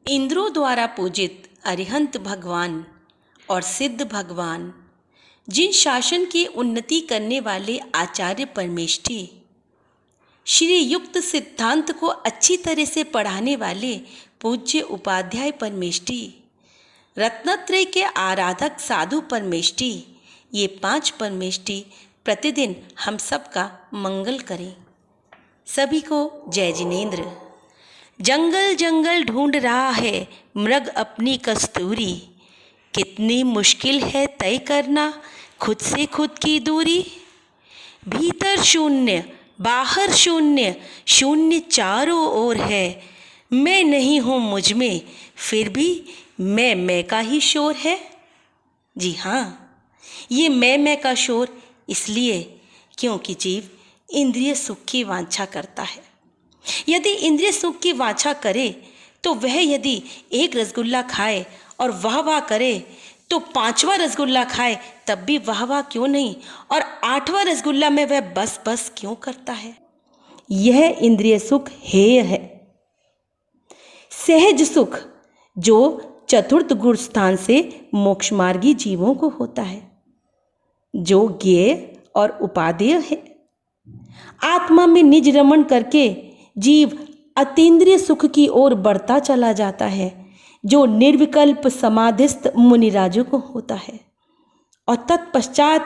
इंद्रों द्वारा पूजित अरिहंत भगवान और सिद्ध भगवान, जिन शासन की उन्नति करने वाले आचार्य परमेष्ठी, श्री युक्त सिद्धांत को अच्छी तरह से पढ़ाने वाले पूज्य उपाध्याय परमेष्ठी, रत्नत्रय के आराधक साधु परमेष्ठी, ये 5 परमेष्ठी प्रतिदिन हम सबका मंगल करें। सभी को जय जिनेन्द्र। जंगल जंगल ढूंढ रहा है मृग अपनी कस्तूरी, कितनी मुश्किल है तय करना खुद से खुद की दूरी। भीतर शून्य बाहर शून्य, शून्य चारों ओर है। मैं नहीं हूँ मुझ में, फिर भी मैं का ही शोर है। जी हाँ, ये मैं का शोर इसलिए क्योंकि जीव इंद्रिय सुख की वांछा करता है। यदि इंद्रिय सुख की वांछा करे तो वह यदि एक रसगुल्ला खाए और वाह वाह करे तो 5वां रसगुल्ला खाए तब भी वाह वाह क्यों नहीं, और 8वां रसगुल्ला में वह बस बस क्यों करता है। यह इंद्रिय सुख हेय है। सहज सुख जो चतुर्थ गुण स्थान से मोक्ष मार्गी जीवों को होता है, जो ज्ञेय और उपादेय है। आत्मा में निज रमण करके जीव अतीन्द्रिय सुख की ओर बढ़ता चला जाता है, जो निर्विकल्प समाधिस्थ मुनिराजों को होता है, और तत्पश्चात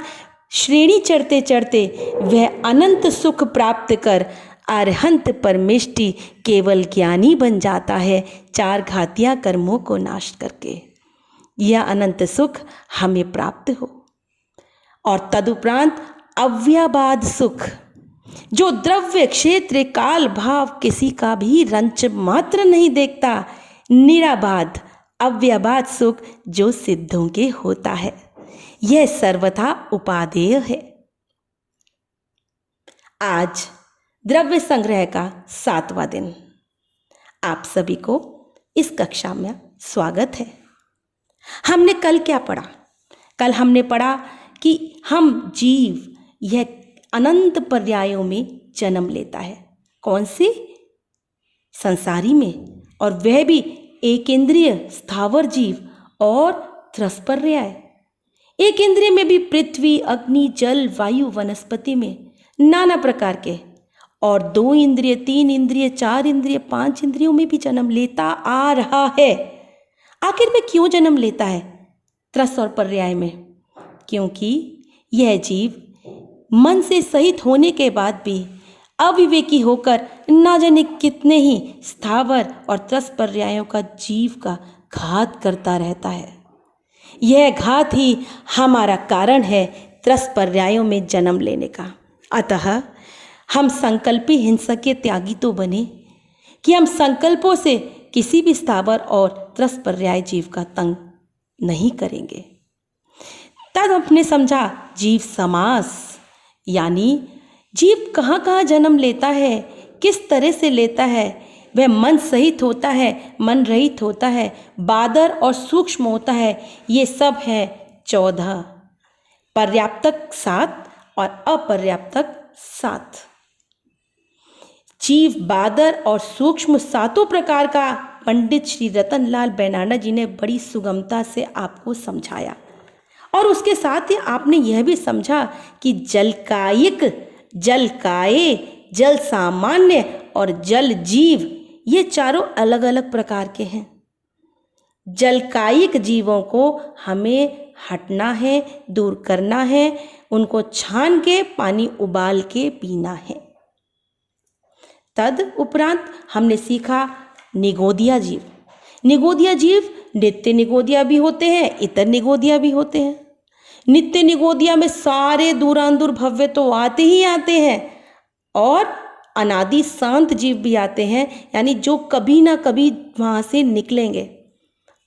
श्रेणी चढ़ते चढ़ते वह अनंत सुख प्राप्त कर अरहंत परमेष्टि केवल ज्ञानी बन जाता है, 4 घातिया कर्मों को नाश करके। यह अनंत सुख हमें प्राप्त हो। और तदुपरांत अव्ययबाध सुख, जो द्रव्य क्षेत्र काल भाव किसी का भी रंच मात्र नहीं देखता, निराबाध अव्ययबाध सुख जो सिद्धों के होता है, यह सर्वथा उपादेय है। आज द्रव्य संग्रह का 7वां दिन। आप सभी को इस कक्षा में स्वागत है। हमने कल क्या पढ़ा? कल हमने पढ़ा कि हम जीव यह अनंत पर्यायों में जन्म लेता है। कौन से? संसारी में, और वह भी एक इंद्रिय स्थावर जीव और त्रस्पर्याय। एक इंद्रिय में भी पृथ्वी, अग्नि, जल, वायु, वनस्पति में नाना प्रकार के, और 2 इंद्रिय, 3 इंद्रिय, 4 इंद्रिय, 5 इंद्रियों में भी जन्म लेता आ रहा है। आखिर में क्यों जन्म लेता है? त्रस और पर्याय में। क्योंकि यह जीव मन से सहित होने के बाद भी अविवेकी होकर ना जाने कितने ही स्थावर और त्रस पर्यायों का जीव का घात करता रहता है। यह घात ही हमारा कारण है त्रस पर्यायों में जन्म लेने का। अतः हम संकल्पी हिंसक के त्यागी तो बने कि हम संकल्पों से किसी भी स्थावर और त्रस पर्याय जीव का तंग नहीं करेंगे। तब हमने समझा जीव समास, यानी जीव कहाँ कहाँ जन्म लेता है, किस तरह से लेता है। वह मन सहित होता है, मन रहित होता है, बादर और सूक्ष्म होता है। ये सब है 14, पर्याप्तक 7 और अपर्याप्तक 7। जीव, बादर और सूक्ष्म 7 प्रकार का पंडित श्री रतनलाल बैनाना जी ने बड़ी सुगमता से आपको समझाया। और उसके साथ ही आपने यह भी समझा कि जलकायिक, जलकाये, जल सामान्य और जल जीव, ये चारों अलग अलग प्रकार के हैं। जलकायिक जीवों को हमें हटना है, दूर करना है, उनको छान के पानी उबाल के पीना है। तद उपरांत हमने सीखा निगोदिया जीव। निगोदिया जीव नित्य निगोदिया भी होते हैं, इतर निगोदिया भी होते हैं। नित्य निगोदिया में सारे दूरांदूर भव्य तो आते ही आते हैं, और अनादि शांत जीव भी आते हैं, यानी जो कभी ना कभी वहाँ से निकलेंगे।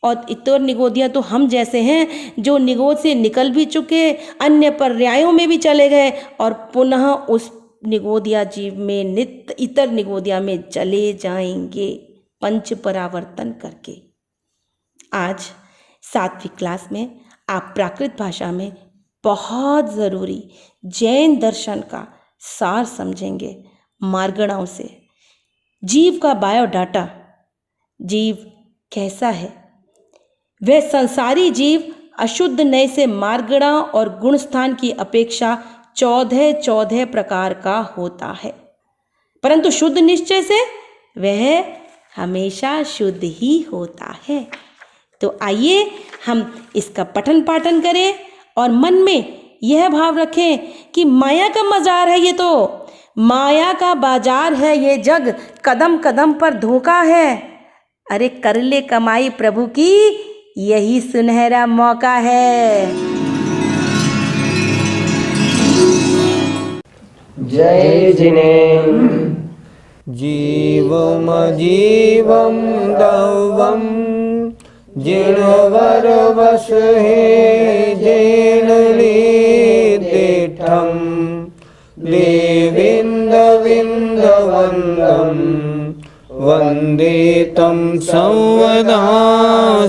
और इतर निगोदिया तो हम जैसे हैं जो निगोद से निकल भी चुके, अन्य पर्यायों में भी चले गए और पुनः उस निगोदिया जीव में नित्य इतर निगोदिया में चले जाएंगे, पंच परावर्तन करके। आज 7वीं क्लास में आप प्राकृत भाषा में बहुत ज़रूरी जैन दर्शन का सार समझेंगे मार्गणाओं से। जीव का बायोडाटा, जीव कैसा है? वह संसारी जीव अशुद्ध नय से मार्गणा और गुणस्थान की अपेक्षा 14 प्रकार का होता है, परंतु शुद्ध निश्चय से वह हमेशा शुद्ध ही होता है। तो आइए हम इसका पठन पाठन करें और मन में यह भाव रखें कि माया का मजार है ये, तो माया का बाजार है ये जग, कदम कदम पर धोखा है। अरे कर ले कमाई प्रभु की, यही सुनहरा मौका है। जय जिनेन्द्र। जीवम जीवम दवम जिणवर वस हे जेन लीदेठम देविंद विंद वंदम वंदे तम संवदा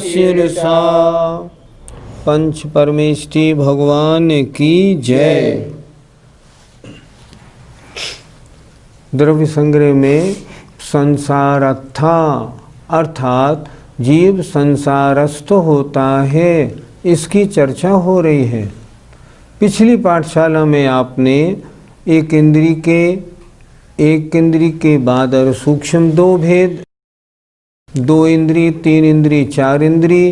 शिरसा। पंच परमेष्टि भगवान की जय। द्रव्य संग्रह में संसारथा अर्थात जीव संसारस्थ होता है, इसकी चर्चा हो रही है। पिछली पाठशाला में आपने एक इंद्री के बाद और सूक्ष्म 2 भेद, 2 इंद्री, 3 इंद्री, 4 इंद्री,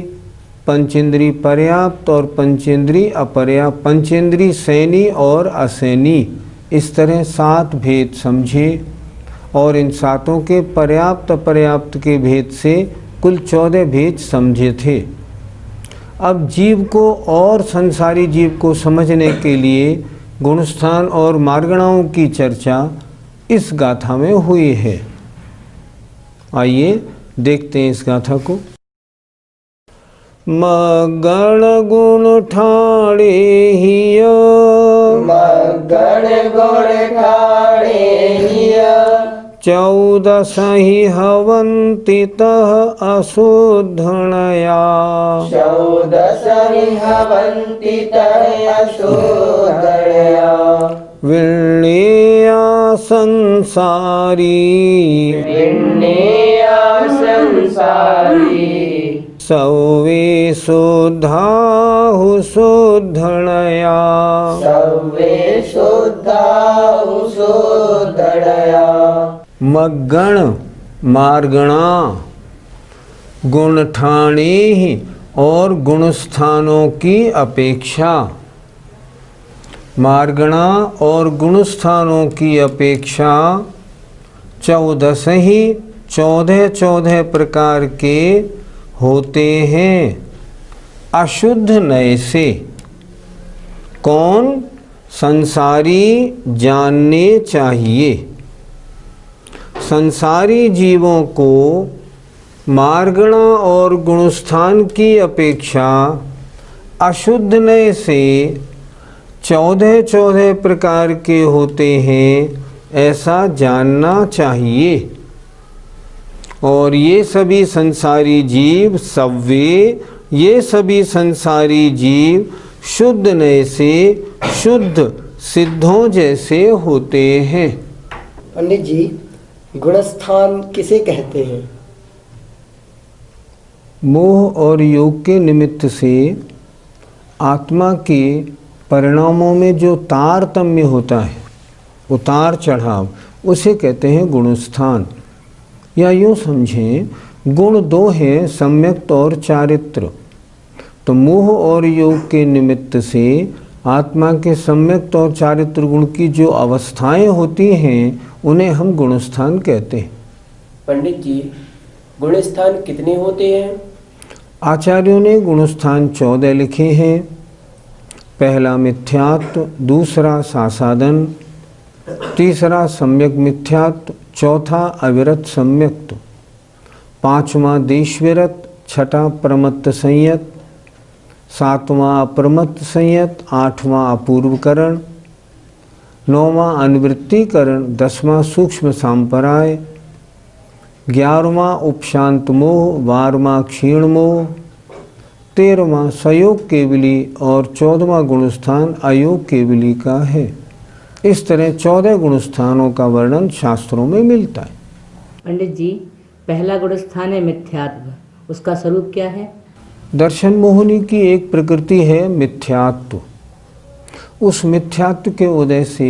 पंचेंद्री पर्याप्त और पंचेंद्री अपर्याप्त, पंचेंद्री सैनी और असैनी, इस तरह 7 भेद समझे और इन 7 के पर्याप्त अपर्याप्त के भेद से कुल 14 भेद समझे थे। अब जीव को और संसारी जीव को समझने के लिए गुणस्थान और मार्गणाओं की चर्चा इस गाथा में हुई है। आइए देखते हैं इस गाथा को। मगण गुण ठाणे हिय, मगण गुण ठाणे हिय, 14 ही हवन्ति तः अशोधनया, 14 ही हवन्ति तः अशोधनया, विण्णेया संसारी, विण्णेया संसारी, सौवे शुद्धाहु शोधनया, सर्वे शुद्धाहु शोधनया, मग्गण मार्गणा, गुणठाणे और गुणस्थानों की अपेक्षा, मार्गणा और गुणस्थानों की अपेक्षा 14 ही 14 प्रकार के होते हैं अशुद्ध नय से। कौन? संसारी जानने चाहिए। संसारी जीवों को मार्गणा और गुणस्थान की अपेक्षा अशुद्ध नय से 14 प्रकार के होते हैं, ऐसा जानना चाहिए। और ये सभी संसारी जीव ये सभी संसारी जीव शुद्ध नय से शुद्ध सिद्धों जैसे होते हैं। पंडित जी, गुणस्थान किसे कहते हैं? मोह और योग के निमित्त से आत्मा के परिणामों में जो तारतम्य होता है, उतार चढ़ाव, उसे कहते हैं गुणस्थान। या यूँ समझें, गुण 2 हैं, सम्यक्त और चारित्र। तो मोह और योग के निमित्त से आत्मा के सम्यक्त और चारित्र गुण की जो अवस्थाएं होती हैं, उन्हें हम गुणस्थान कहते हैं। पंडित जी, गुणस्थान कितने होते हैं? आचार्यों ने गुणस्थान 14 लिखे हैं। पहला मिथ्यात्व, दूसरा सासादन, तीसरा सम्यक मिथ्यात्व, चौथा अविरत सम्यक्त, पांचवा देशविरत, छठा प्रमत्त संयत, सातवां अप्रमत्त संयत, आठवां अपूर्वकरण, नौवां अनुवृत्तिकरण, 10वां सूक्ष्म सांपराय, 11वां उपशांत मोह, 12वां क्षीण मोह, 13वां सयोग केवली और 14वां गुणस्थान अयोग केवली का है। इस तरह 14 गुणस्थानों का वर्णन शास्त्रों में मिलता है। पंडित जी, पहला गुणस्थान है मिथ्यात्व उसका स्वरूप क्या है? दर्शन मोहिनी की एक प्रकृति है मिथ्यात्व। उस मिथ्यात्व के उदय से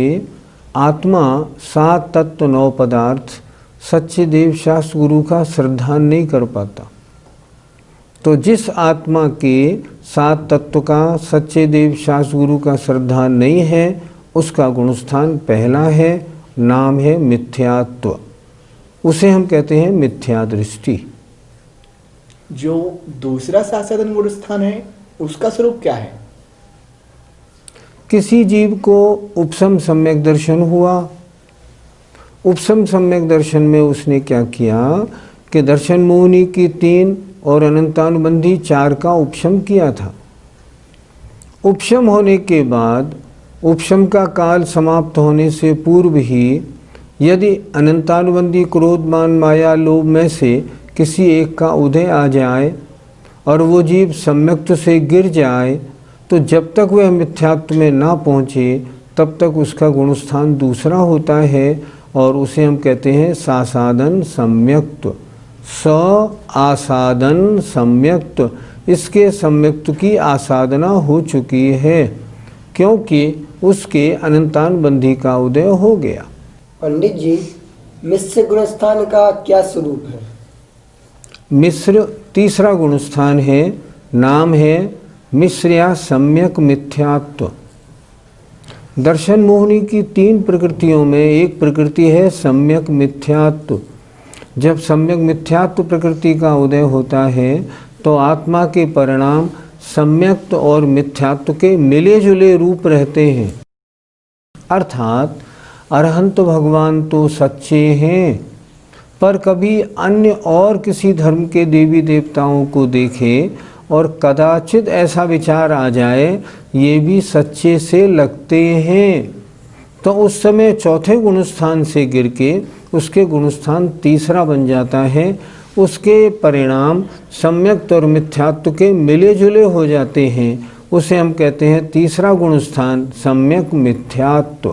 आत्मा 7 तत्व 9 पदार्थ सच्चे देव शास्त्र गुरु का श्रद्धा नहीं कर पाता। तो जिस आत्मा के 7 तत्व का सच्चे देव शास्त्र गुरु का श्रद्धा नहीं है, उसका गुणस्थान पहला है, नाम है मिथ्यात्व। उसे हम कहते हैं मिथ्या दृष्टि। जो दूसरा सासादन गुण स्थान है उसका स्वरूप क्या है? किसी जीव को उपसम सम्यक दर्शन हुआ। उपसम सम्यक दर्शन में उसने क्या किया कि दर्शन मोहिनी की 3 और अनंतानुबंधी 4 का उपशम किया था। उपशम होने के बाद उपशम का काल समाप्त होने से पूर्व ही यदि अनंतानुबंधी क्रोध मान माया लोभ में से किसी एक का उदय आ जाए और वो जीव सम्यक्त से गिर जाए, तो जब तक वह मिथ्यात्व में ना पहुँचे तब तक उसका गुणस्थान दूसरा होता है और उसे हम कहते हैं सासादन सम्यक्त। स आसादन सम्यक्त, इसके सम्यक्त की आसाधना हो चुकी है क्योंकि उसके अनंतानुबंधी का उदय हो गया। पंडित जी, मिश्र गुणस्थान का क्या स्वरूप है? मिश्र तीसरा गुणस्थान है, नाम है मिश्र या सम्यक मिथ्यात्व। दर्शन मोहिनी की 3 प्रकृतियों में एक प्रकृति है सम्यक मिथ्यात्व। जब सम्यक मिथ्यात्व प्रकृति का उदय होता है तो आत्मा के परिणाम सम्यक्त और मिथ्यात्व के मिले जुले रूप रहते हैं। अर्थात अरहंत भगवान तो सच्चे हैं, पर कभी अन्य और किसी धर्म के देवी देवताओं को देखें और कदाचित ऐसा विचार आ जाए ये भी सच्चे से लगते हैं, तो उस समय चौथे गुणस्थान से गिर के उसके गुणस्थान तीसरा बन जाता है। उसके परिणाम सम्यक्त और मिथ्यात्व के मिले जुले हो जाते हैं। उसे हम कहते हैं तीसरा गुणस्थान सम्यक मिथ्यात्व।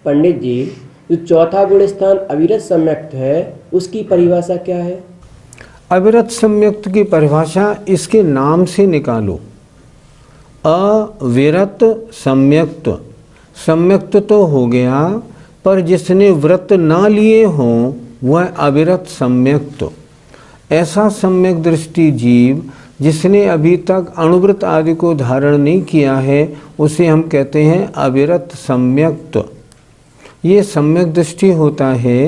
पंडित जी, जो चौथा गुण स्थान अविरत सम्यक्त है उसकी परिभाषा क्या है? अविरत सम्यक्त की परिभाषा इसके नाम से निकालो, अविरत सम्यक्त। सम्यक्त तो हो गया, पर जिसने व्रत ना लिए हों वह अविरत सम्यक्त। ऐसा सम्यक दृष्टि जीव जिसने अभी तक अणुव्रत आदि को धारण नहीं किया है उसे हम कहते हैं अविरत सम्यक्त। ये सम्यक दृष्टि होता है।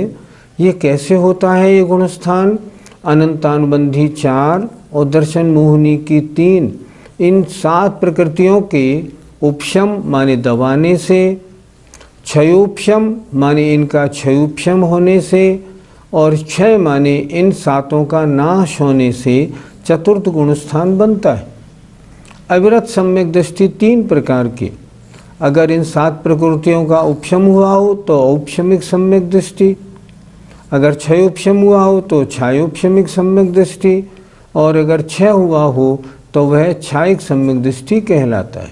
ये कैसे होता है? ये गुणस्थान अनंतानुबंधी 4 और दर्शन मोहिनी की 3, इन 7 प्रकृतियों के उपशम माने दबाने से, क्षयोपशम माने इनका क्षयोपशम होने से और क्षय माने इन 7 का नाश होने से चतुर्थ गुणस्थान बनता है। अविरत सम्यक दृष्टि 3 प्रकार की। अगर इन 7 प्रकृतियों का उपशम हुआ हो तो औपशमिक सम्यक दृष्टि, अगर क्षयोपशम हुआ हो तो क्षयोपशमिक सम्यक दृष्टि, और अगर क्षय हुआ हो तो वह क्षयिक सम्यक दृष्टि कहलाता है।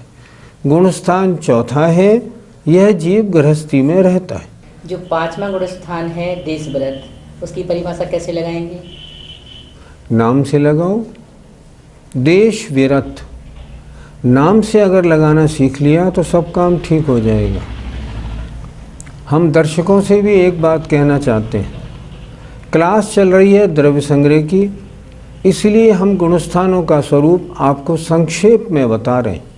गुणस्थान चौथा है। यह जीव गृहस्थी में रहता है। जो 5वां गुण स्थान है देश व्रत, उसकी परिभाषा कैसे लगाएंगे? नाम से लगाओ, देश विरत। नाम से अगर लगाना सीख लिया तो सब काम ठीक हो जाएगा। हम दर्शकों से भी एक बात कहना चाहते हैं। क्लास चल रही है द्रव्य संग्रह की, इसलिए हम गुणस्थानों का स्वरूप आपको संक्षेप में बता रहे हैं।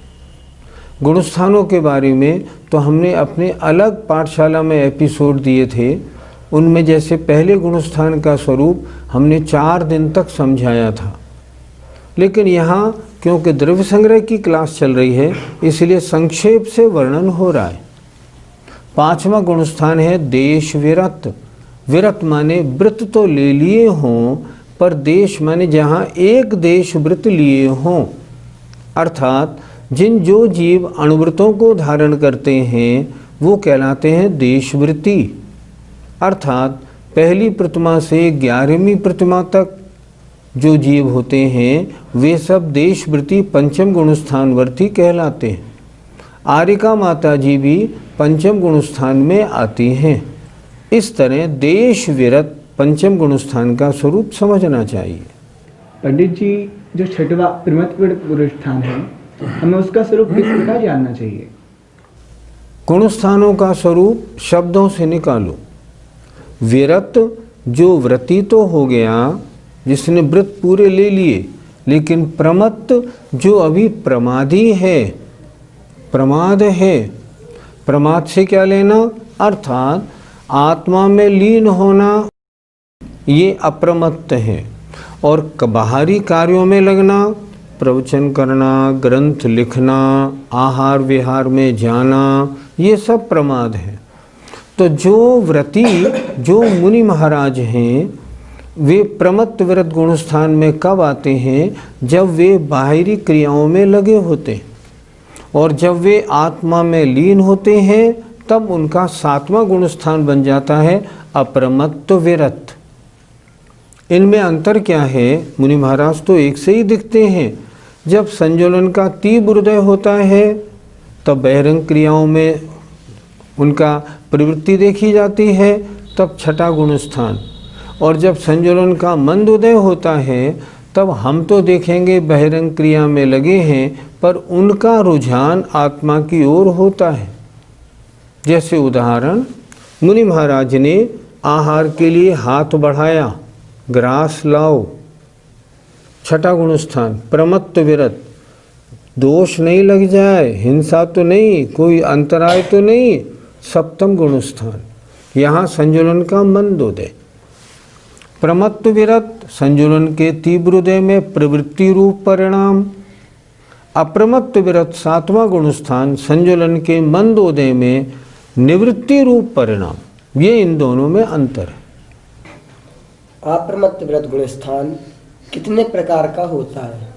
गुणस्थानों के बारे में तो हमने अपने अलग पाठशाला में एपिसोड दिए थे। उनमें जैसे पहले गुणस्थान का स्वरूप हमने 4 दिन तक समझाया था, लेकिन यहाँ क्योंकि द्रव्य संग्रह की क्लास चल रही है इसलिए संक्षेप से वर्णन हो रहा है। 5वां गुणस्थान है देश विरत। विरत माने व्रत तो ले लिए हों, पर देश माने जहाँ एक देश व्रत लिए हों। अर्थात जिन जो जीव अणुव्रतों को धारण करते हैं वो कहलाते हैं देशव्रती। अर्थात पहली प्रतिमा से 11वीं प्रतिमा तक जो जीव होते हैं वे सब देशव्रती पंचम गुणस्थानवर्ती कहलाते हैं। आरिका माता जी भी पंचम गुणस्थान में आती हैं। इस तरह देश विरत पंचम गुणस्थान का स्वरूप समझना चाहिए। पंडित जी, जो छठवा प्रमत्त गुणस्थान है, हमें उसका स्वरूप किस प्रकार जानना चाहिए? गुणस्थानों का स्वरूप शब्दों से निकालो। विरत जो व्रती तो हो गया, जिसने व्रत पूरे ले लिए, लेकिन प्रमत्त जो अभी प्रमादी है, प्रमाद है। प्रमाद से क्या लेना? अर्थात आत्मा में लीन होना, ये अप्रमत्त है। और बाहरी कार्यों में लगना, प्रवचन करना, ग्रंथ लिखना, आहार विहार में जाना, ये सब प्रमाद है। तो जो व्रती, जो मुनि महाराज हैं, वे प्रमत्त विरत गुणस्थान में कब आते हैं? जब वे बाहरी क्रियाओं में लगे होते हैं, और जब वे आत्मा में लीन होते हैं, तब उनका सातवां गुणस्थान बन जाता है अप्रमत्त विरत। इनमें अंतर क्या है? मुनि महाराज तो एक से ही दिखते हैं। जब संज्वलन का तीव्र उदय होता है, तब बहिरंग क्रियाओं में उनका प्रवृत्ति देखी जाती है, तब छठा गुणस्थान। और जब संज्वलन का मंद उदय होता है, तब हम तो देखेंगे बहिरंग क्रिया में लगे हैं, पर उनका रुझान आत्मा की ओर होता है। जैसे उदाहरण, मुनि महाराज ने आहार के लिए हाथ बढ़ाया, ग्रास लाओ, छठा गुणस्थान प्रमत्त विरत, दोष नहीं लग जाए, हिंसा तो नहीं, कोई अंतराय तो नहीं, सप्तम गुणस्थान। यहाँ संजुलन का मंदोदय। प्रमत्त विरत संजुलन के तीव्र उदय में प्रवृत्ति रूप परिणाम, अप्रमत्त विरत सातवां गुणस्थान संजुलन के मंदोदय में निवृत्ति रूप परिणाम। ये इन दोनों में अंतर है। अप्रमत्त विरत गुणस्थान कितने प्रकार का होता है?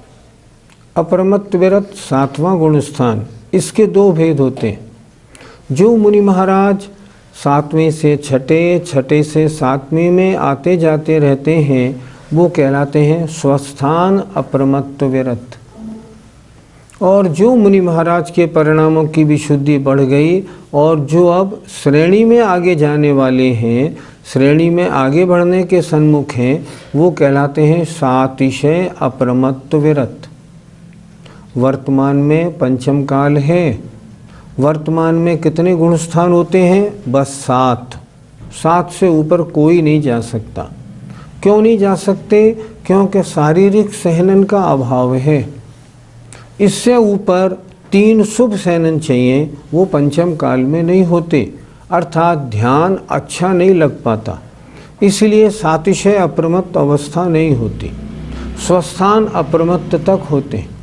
अप्रमत्त विरत सातवां गुणस्थान, इसके दो भेद होते हैं। जो मुनि महाराज सातवें से छठे, छठे से सातवें में आते जाते रहते हैं, वो कहलाते हैं स्वस्थान अप्रमत्त विरत। और जो मुनि महाराज के परिणामों की विशुद्धि बढ़ गई और जो अब श्रेणी में आगे जाने वाले हैं, श्रेणी में आगे बढ़ने के सन्मुख हैं, वो कहलाते हैं सातिशय अप्रमत्त विरत। वर्तमान में पंचम काल है। वर्तमान में कितने गुणस्थान होते हैं? बस 7। 7 से ऊपर कोई नहीं जा सकता। क्यों नहीं जा सकते? क्योंकि शारीरिक सहनन का अभाव है। इससे ऊपर 3 शुभ सहनन चाहिए, वो पंचम काल में नहीं होते, अर्थात ध्यान अच्छा नहीं लग पाता। इसलिए सातिशय अप्रमत्त अवस्था नहीं होती, स्वस्थान अप्रमत्त तक होते हैं।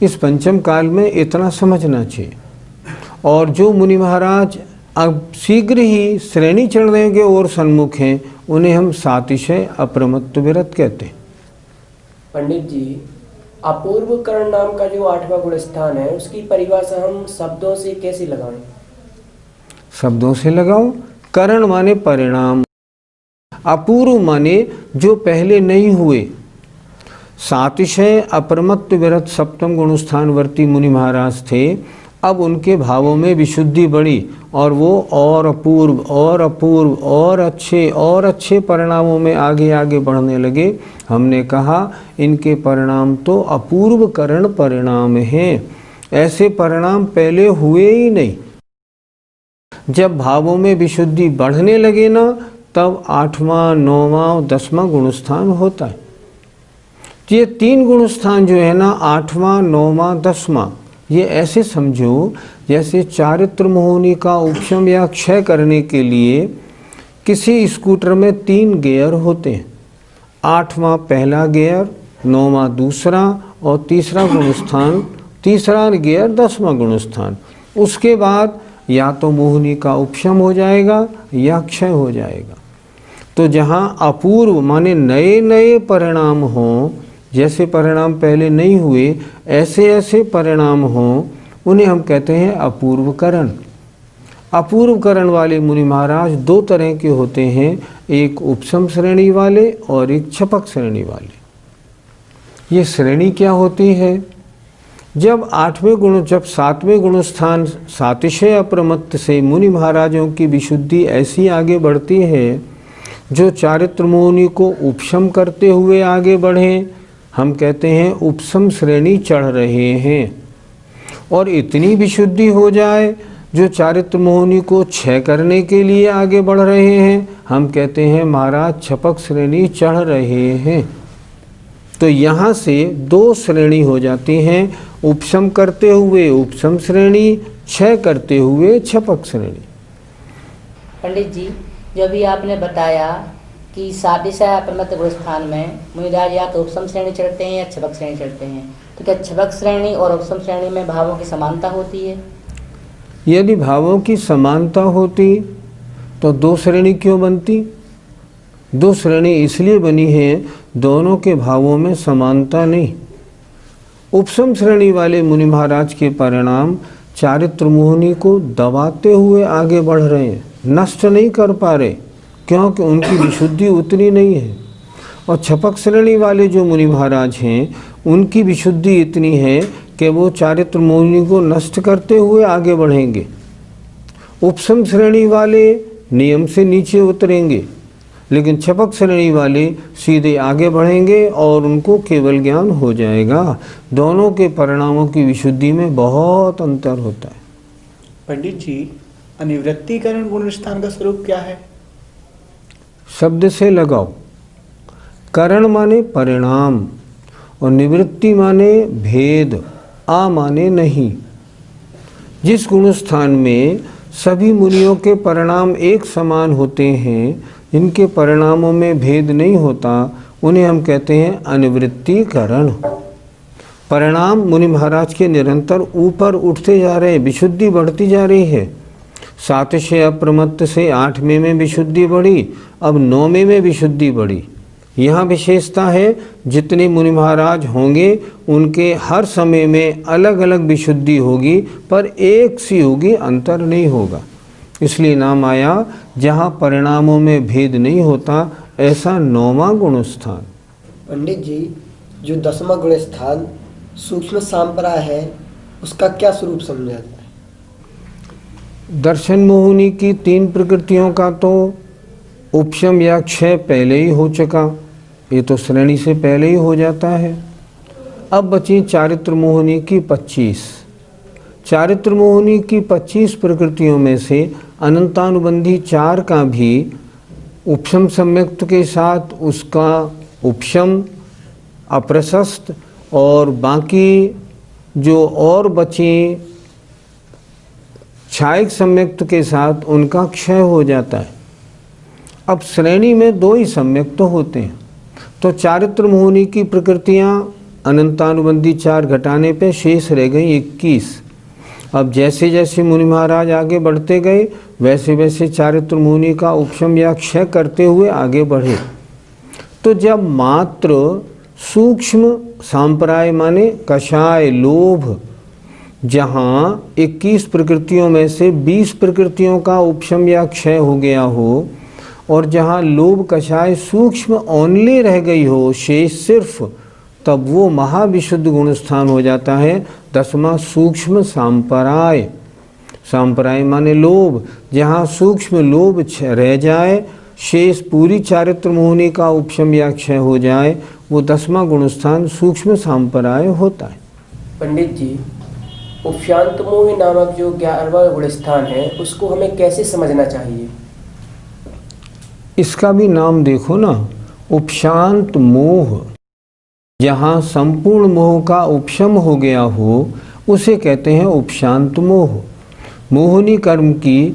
इस पंचम काल में इतना समझना चाहिए। और जो मुनि महाराज अब शीघ्र ही श्रेणी चढ़ने के ओर सन्मुख हैं, उन्हें हम सातिशय अप्रमत्त विरत कहते हैं। पंडित जी, अपूर्व करण नाम का जो 8वां गुणस्थान है, उसकी परिभाषा हम शब्दों से कैसे लगाएं? शब्दों से लगाओ। करण माने परिणाम, अपूर्व माने जो पहले नहीं हुए। सातिशय अप्रमत्त विरत सप्तम गुणस्थानवर्ती मुनि महाराज थे। अब उनके भावों में विशुद्धि बढ़ी और वो और अपूर्व और अपूर्व और अच्छे परिणामों में आगे आगे बढ़ने लगे। हमने कहा इनके परिणाम तो अपूर्व करण परिणाम हैं, ऐसे परिणाम पहले हुए ही नहीं। जब भावों में विशुद्धि बढ़ने लगे ना, तब 8वां 9वां 10वां गुणस्थान होता है। तो ये 3 गुणस्थान जो है ना, 8वां 9वां 10वां, ये ऐसे समझो जैसे चारित्र मोहिनी का उपशम या क्षय करने के लिए किसी स्कूटर में 3 गियर होते हैं। 8वां पहला गियर, 9वां दूसरा और तीसरा गुणस्थान, तीसरा गियर 10वां गुणस्थान। उसके बाद या तो मोहिनी का उपशम हो जाएगा या क्षय हो जाएगा। तो जहाँ अपूर्व माने नए नए परिणाम हों, जैसे परिणाम पहले नहीं हुए, ऐसे परिणाम हों, उन्हें हम कहते हैं अपूर्वकरण। अपूर्वकरण वाले मुनि महाराज 2 तरह के होते हैं, एक उपशम श्रेणी वाले और एक छपक श्रेणी वाले। ये श्रेणी क्या होती है? जब 7वें गुणस्थान सातिशय अप्रमत्त से मुनि महाराजों की विशुद्धि ऐसी आगे बढ़ती है जो चारित्र मोहिनी को उपशम करते हुए आगे बढ़ें, हम कहते हैं उपशम श्रेणी चढ़ रहे हैं। और इतनी विशुद्धि हो जाए जो चारित्र मोहिनी को क्षय करने के लिए आगे बढ़ रहे हैं, हम कहते हैं महाराज छपक श्रेणी चढ़ रहे हैं। तो यहाँ से 2 श्रेणी हो जाती हैं, उपशम करते हुए उपशम श्रेणी, क्षय करते हुए छपक श्रेणी। पंडित जी, जो भी आपने बताया कि सादिशा प्रमत्त गुण स्थान में मुनिराज या तो उपशम श्रेणी चढ़ते हैं या छपक श्रेणी चढ़ते हैं, तो क्या छपक श्रेणी और उपशम श्रेणी में भावों की समानता होती है? यदि भावों की समानता होती तो 2 श्रेणी क्यों बनती? 2 श्रेणी इसलिए बनी है, दोनों के भावों में समानता नहीं। उपशम श्रेणी वाले मुनि महाराज के परिणाम चारित्र मोहिनी को दबाते हुए आगे बढ़ रहे हैं, नष्ट नहीं कर पा रहे, क्योंकि उनकी विशुद्धि उतनी नहीं है। और छपक श्रेणी वाले जो मुनि महाराज हैं, उनकी विशुद्धि इतनी है कि वो चारित्र मोहिनी को नष्ट करते हुए आगे बढ़ेंगे। उपशम श्रेणी वाले नियम से नीचे उतरेंगे, लेकिन छपक श्रेणी वाले सीधे आगे बढ़ेंगे और उनको केवल ज्ञान हो जाएगा। दोनों के परिणामों की विशुद्धि में बहुत अंतर होता है। पंडित जी, अनिवृत्तिकरण गुण स्थान का स्वरूप क्या है? शब्द से लगाओ। करण माने परिणाम और निवृत्ति माने भेद, आ माने नहीं। जिस गुण स्थान में सभी मुनियों के परिणाम एक समान होते हैं, जिनके परिणामों में भेद नहीं होता, उन्हें हम कहते हैं अनिवृत्तिकरण। परिणाम मुनि महाराज के निरंतर ऊपर उठते जा रहे हैं, विशुद्धि बढ़ती जा रही है। 7 से अप्रमत्त से 8वें में विशुद्धि बढ़ी, अब 9वें में विशुद्धि बढ़ी। यहाँ विशेषता है, जितने मुनि महाराज होंगे उनके हर समय में अलग अलग विशुद्धि होगी, पर एक सी होगी, अंतर नहीं होगा। इसलिए नाम आया जहाँ परिणामों में भेद नहीं होता, ऐसा 9वां गुण स्थान। पंडित जी, जो 10वां गुण स्थान सूक्ष्म सांपराय है, उसका क्या स्वरूप समझा जाए? दर्शन मोहिनी की 3 प्रकृतियों का तो उपशम या क्षय पहले ही हो चुका, ये तो श्रेणी से पहले ही हो जाता है। अब बची चारित्र मोहिनी की 25। चारित्र मोहिनी की 25 प्रकृतियों में से अनंतानुबंधी 4 का भी उपशम सम्यक्त के साथ उसका उपशम अप्रशस्त, और बाकी जो और बचे क्षायक सम्यक्त के साथ उनका क्षय हो जाता है। अब श्रेणी में 2 ही सम्यक्त होते हैं, तो चारित्र मोहिनी की प्रकृतियां अनंतानुबंधी 4 घटाने पे शेष रह गई 21। अब जैसे जैसे मुनि महाराज आगे बढ़ते गए, वैसे वैसे चारित्र मोहिनी का उपशम या क्षय करते हुए आगे बढ़े। तो जब मात्र सूक्ष्म सांप्राय माने कषाय लोभ, जहाँ 21 प्रकृतियों में से 20 प्रकृतियों का उपशम या क्षय हो गया हो, और जहाँ लोभ कषाय सूक्ष्म ओनली रह गई हो, शेष सिर्फ, तब वो महाविशुद्ध गुण स्थान हो जाता है 10वां सूक्ष्म सांपराय। सांपराय माने लोभ, जहाँ सूक्ष्म लोभ रह जाए, शेष पूरी चारित्र मोहिनी का उपशम या क्षय हो जाए, वो 10वां गुण स्थान सूक्ष्म सांपराय होता है। पंडित जी, उपशांत मोह नामक जो 11वां गुण स्थान है, उसको हमें कैसे समझना चाहिए? इसका भी नाम देखो ना, उपशांत मोह। जहाँ संपूर्ण मोह का उपशम हो गया हो, उसे कहते हैं उपशांत मोह। मोहिनी कर्म की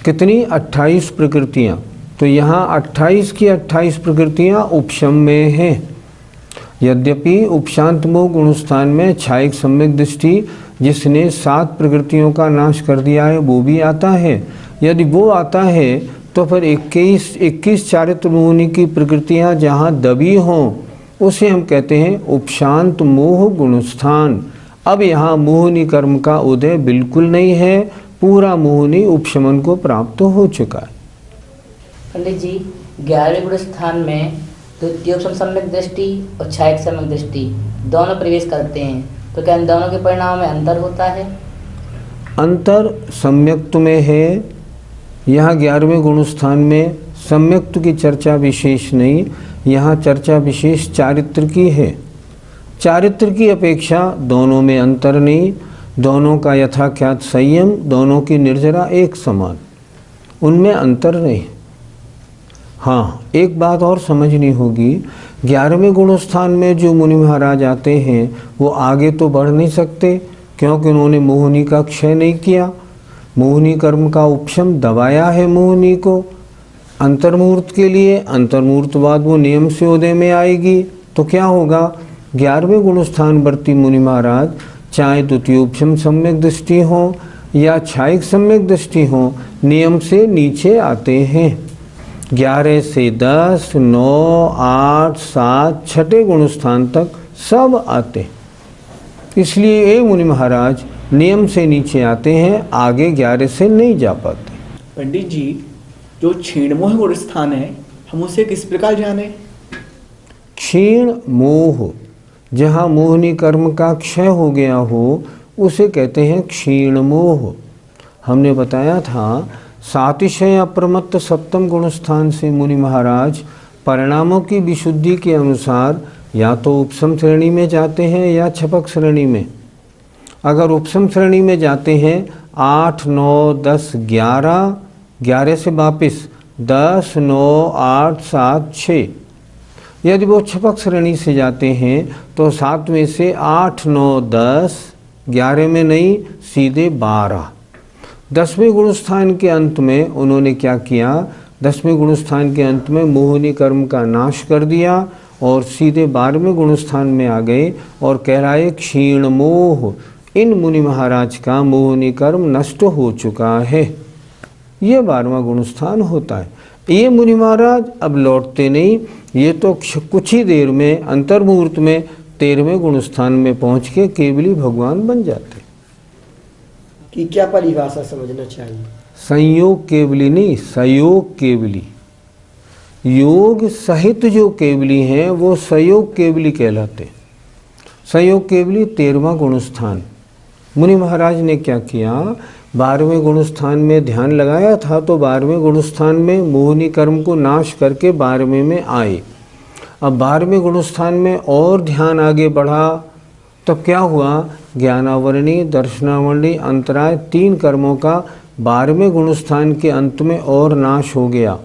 कितनी 28 प्रकृतियाँ, तो यहाँ 28 की 28 प्रकृतियाँ उपशम में हैं। यद्यपि उपशांत मोह गुण स्थान में क्षायिक सम्यक दृष्टि, जिसने 7 प्रकृतियों का नाश कर दिया है, वो भी आता है। यदि वो आता है तो फिर 21 चारित्र मोहिनी की प्रकृतियाँ जहाँ दबी हों, उसे हम कहते हैं उपशांत मोह गुण स्थान। अब यहाँ मोहिनी कर्म का उदय बिल्कुल नहीं है, पूरा मोहिनी उपशमन को प्राप्त हो चुका है। पंडित जी, 11वें गुण स्थान में द्वितीयोपशम सम्यक दृष्टि और क्षायक सम्यक दृष्टि दोनों प्रवेश करते हैं, तो क्या इन दोनों के परिणामों में अंतर होता है? अंतर सम्यक्त में है। यहाँ 11वें गुण स्थान में सम्यक्त की चर्चा विशेष नहीं, यहाँ चर्चा विशेष चारित्र की है। चारित्र की अपेक्षा दोनों में अंतर नहीं, दोनों का यथाख्यात संयम, दोनों की निर्जरा एक समान, उनमें अंतर नहीं। हाँ, एक बात और समझनी होगी, 11वें गुणस्थान में जो मुनि महाराज आते हैं वो आगे तो बढ़ नहीं सकते, क्योंकि उन्होंने मोहिनी का क्षय नहीं किया। मोहिनी कर्म का उपशम दबाया है मोहिनी को अंतर्मुहूर्त के लिए, अंतर्मुहूर्त बाद वो नियम से उदय में आएगी। तो क्या होगा, 11वें गुणस्थान वर्ती मुनि महाराज चाहे द्वितीयोपशम सम्यक दृष्टि हो या छायिक सम्यक दृष्टि हो, नियम से नीचे आते हैं। 11 से 10, 9, 8, 7 छठे गुणस्थान तक सब आते। इसलिए ये मुनि महाराज नियम से नीचे आते हैं, आगे 11 से नहीं जा पाते। पंडित जी, जो क्षीणमोह गुण स्थान है, हम उसे किस प्रकार जाने? क्षीण मोह, जहाँ मोहनी कर्म का क्षय हो गया हो उसे कहते हैं क्षीण मोह। हमने बताया था सातिशय अप्रमत्त सप्तम गुणस्थान से मुनि महाराज परिणामों की विशुद्धि के अनुसार या तो उपसम श्रेणी में जाते हैं या छपक श्रेणी में। अगर उपसम श्रेणी में जाते हैं 8, 9, 10, 11 से वापिस 10, 9, 8, 7, 6। यदि वो छपक श्रेणी से जाते हैं तो 7 में से 8, 9, 10, 11 में नहीं, सीधे 12। 10वें गुणस्थान के अंत में उन्होंने क्या किया, 10वें गुणस्थान के अंत में मोहिनी कर्म का नाश कर दिया और सीधे 12वें गुणस्थान में आ गए और कहलाए क्षीण मोह। इन मुनि महाराज का मोहिनी कर्म नष्ट हो चुका है। ये 12वां गुणस्थान होता है। ये मुनि महाराज अब लौटते नहीं, ये तो कुछ ही देर में अंतर्मुहूर्त में 13वें गुणस्थान में पहुँच के केवली भगवान बन जाते। कि क्या परिभाषा समझना चाहिए? संयोग केवली नहीं, संयोग केवली। योग सहित जो केवली हैं वो संयोग केवली कहलाते। संयोग केवली 13वां गुणस्थान। मुनि महाराज ने क्या किया, 12वें गुणस्थान में ध्यान लगाया था तो 12वें गुणस्थान में मोहिनी कर्म को नाश करके 12वें में आए। अब 12वें गुणस्थान में और ध्यान आगे बढ़ा, तब क्या हुआ, ज्ञानावरणी, दर्शनावरणी, अंतराय 3 कर्मों का 12वें गुणस्थान के अंत में और नाश हो गया।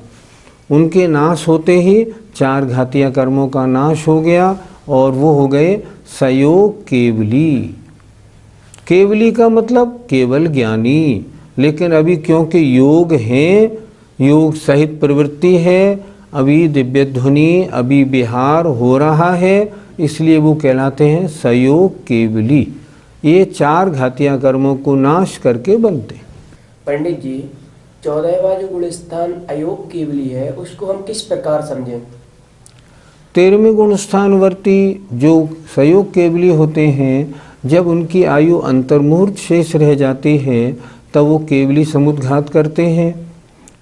उनके नाश होते ही 4 घातीय कर्मों का नाश हो गया और वो हो गए संयोग केवली। केवली का मतलब केवल ज्ञानी, लेकिन अभी क्योंकि योग हैं, योग सहित प्रवृत्ति है, अभी दिव्य ध्वनि, अभी विहार हो रहा है, इसलिए वो कहलाते हैं संयोग केवली। ये 4 घातीय कर्मों को नाश करके बनते। पंडित जी, 14वां जो गुणस्थान अयोग केवली है उसको हम किस प्रकार समझें? 13वें गुणस्थान वर्ती जो संयोग केवली होते हैं, जब उनकी आयु अंतर्मुहूर्त शेष रह जाती है तब वो केवली समुद्घात करते हैं।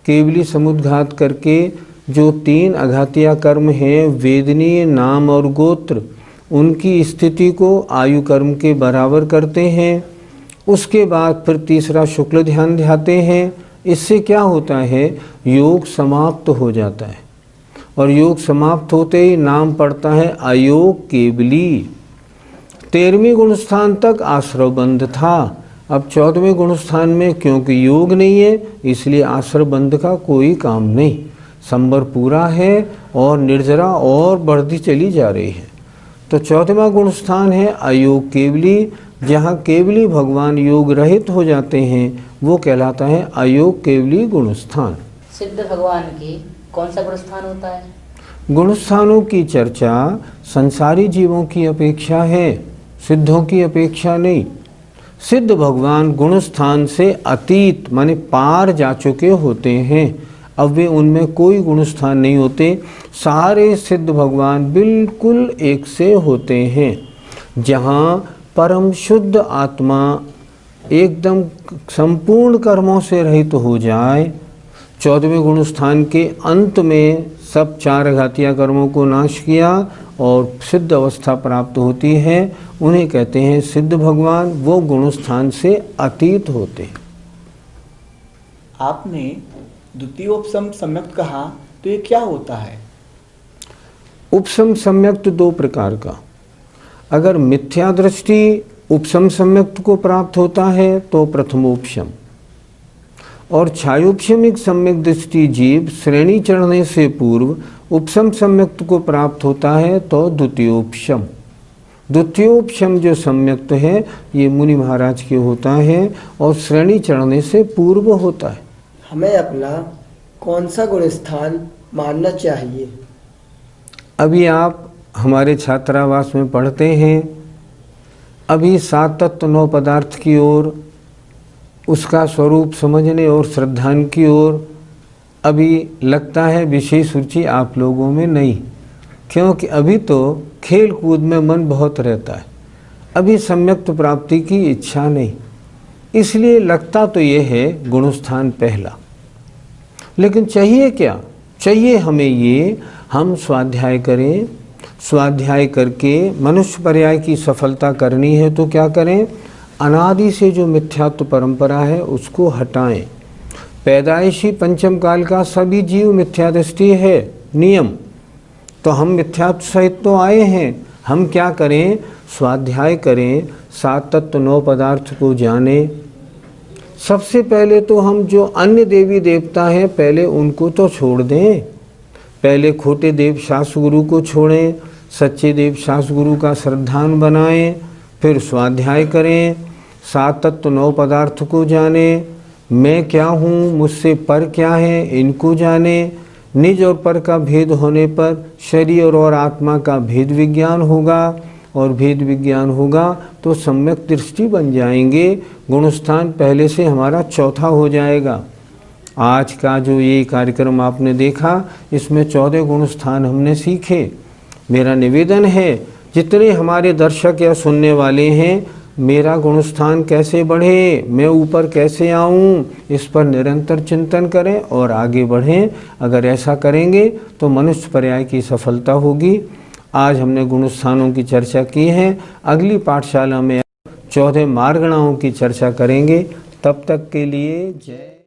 केवली समुद्घात करके जो 3 अघातीय कर्म हैं, वेदनीय, नाम और गोत्र, उनकी स्थिति को आयु कर्म के बराबर करते हैं। उसके बाद फिर तीसरा शुक्ल ध्यान ध्याते हैं। इससे क्या होता है, योग समाप्त हो जाता है और योग समाप्त होते ही नाम पड़ता है अयोग केवली। 13वें गुणस्थान तक आश्रव बंध था। अब 14वें गुणस्थान में क्योंकि योग नहीं है इसलिए आश्रव बंध का कोई काम नहीं, संबर पूरा है और निर्जरा और बढ़ती चली जा रही है। तो 14वां गुणस्थान है अयोग केवली, जहाँ केवली भगवान योग रहित हो जाते हैं, वो कहलाता है अयोग केवली गुणस्थान। सिद्ध भगवान की कौन सा गुणस्थान होता है? गुणस्थानों की चर्चा संसारी जीवों की अपेक्षा है, सिद्धों की अपेक्षा नहीं। सिद्ध भगवान गुणस्थान से अतीत माने पार जा चुके होते हैं, अब वे उनमें कोई गुणस्थान नहीं होते। सारे सिद्ध भगवान बिल्कुल एक से होते हैं। जहाँ परम शुद्ध आत्मा एकदम संपूर्ण कर्मों से रहित हो जाए, 14वें गुणस्थान के अंत में सब 4 घातीय कर्मों को नाश किया और सिद्ध अवस्था प्राप्त होती है, उन्हें कहते हैं सिद्ध भगवान। वो गुणस्थान से अतीत होते हैं। आपने द्वितीयोपसम सम्यक कहा, तो ये क्या होता है? उपशम सम्यक्त दो प्रकार का। अगर मिथ्या दृष्टि उपशम सम्यक्त को प्राप्त होता है तो प्रथमोपशम, और छायोपशमिक सम्यक दृष्टि जीव श्रेणी चढ़ने से पूर्व उपशम सम्यक्त को प्राप्त होता है तो द्वितीयोपशम। द्वितीयोपशम जो सम्यक्त है ये मुनि महाराज के होता है और श्रेणी चढ़ने से पूर्व होता है। हमें अपना कौन सा गुण स्थान मानना चाहिए? अभी आप हमारे छात्रावास में पढ़ते हैं, अभी 7 तत्व 9 पदार्थ की ओर, उसका स्वरूप समझने और श्रद्धान की ओर अभी लगता है विशेष रुचि आप लोगों में नहीं, क्योंकि अभी तो खेल कूद में मन बहुत रहता है, अभी सम्यक्त प्राप्ति की इच्छा नहीं, इसलिए लगता तो ये है गुणस्थान पहला। लेकिन चाहिए क्या? चाहिए हमें ये, हम स्वाध्याय करें, स्वाध्याय करके मनुष्य पर्याय की सफलता करनी है तो क्या करें? अनादि से जो मिथ्यात्व परंपरा है उसको हटाएं। पैदाइशी पंचम काल का सभी जीव मिथ्या दृष्टि है नियम, तो हम मिथ्यात्व सहित तो आए हैं, हम क्या करें? स्वाध्याय करें, 7 तत्व 9 पदार्थ को जाने। सबसे पहले तो हम जो अन्य देवी देवता हैं पहले उनको तो छोड़ दें, पहले खोटे देव शास्त्र गुरु को छोड़ें, सच्चे देव शास्त्र गुरु का श्रद्धान बनाएं, फिर स्वाध्याय करें, 7 तत्व 9 पदार्थ को जाने, मैं क्या हूँ, मुझसे पर क्या है, इनको जाने। निज और पर का भेद होने पर शरीर और आत्मा का भेद विज्ञान होगा, और भेद विज्ञान होगा तो सम्यक दृष्टि बन जाएंगे, गुणस्थान पहले से हमारा चौथा हो जाएगा। आज का जो ये कार्यक्रम आपने देखा इसमें 14 गुणस्थान हमने सीखे। मेरा निवेदन है जितने हमारे दर्शक या सुनने वाले हैं, मेरा गुणस्थान कैसे बढ़े, मैं ऊपर कैसे आऊं, इस पर निरंतर चिंतन करें और आगे बढ़ें। अगर ऐसा करेंगे तो मनुष्य पर्याय की सफलता होगी। आज हमने गुणस्थानों की चर्चा की है, अगली पाठशाला में 14 मार्गणाओं की चर्चा करेंगे। तब तक के लिए जय।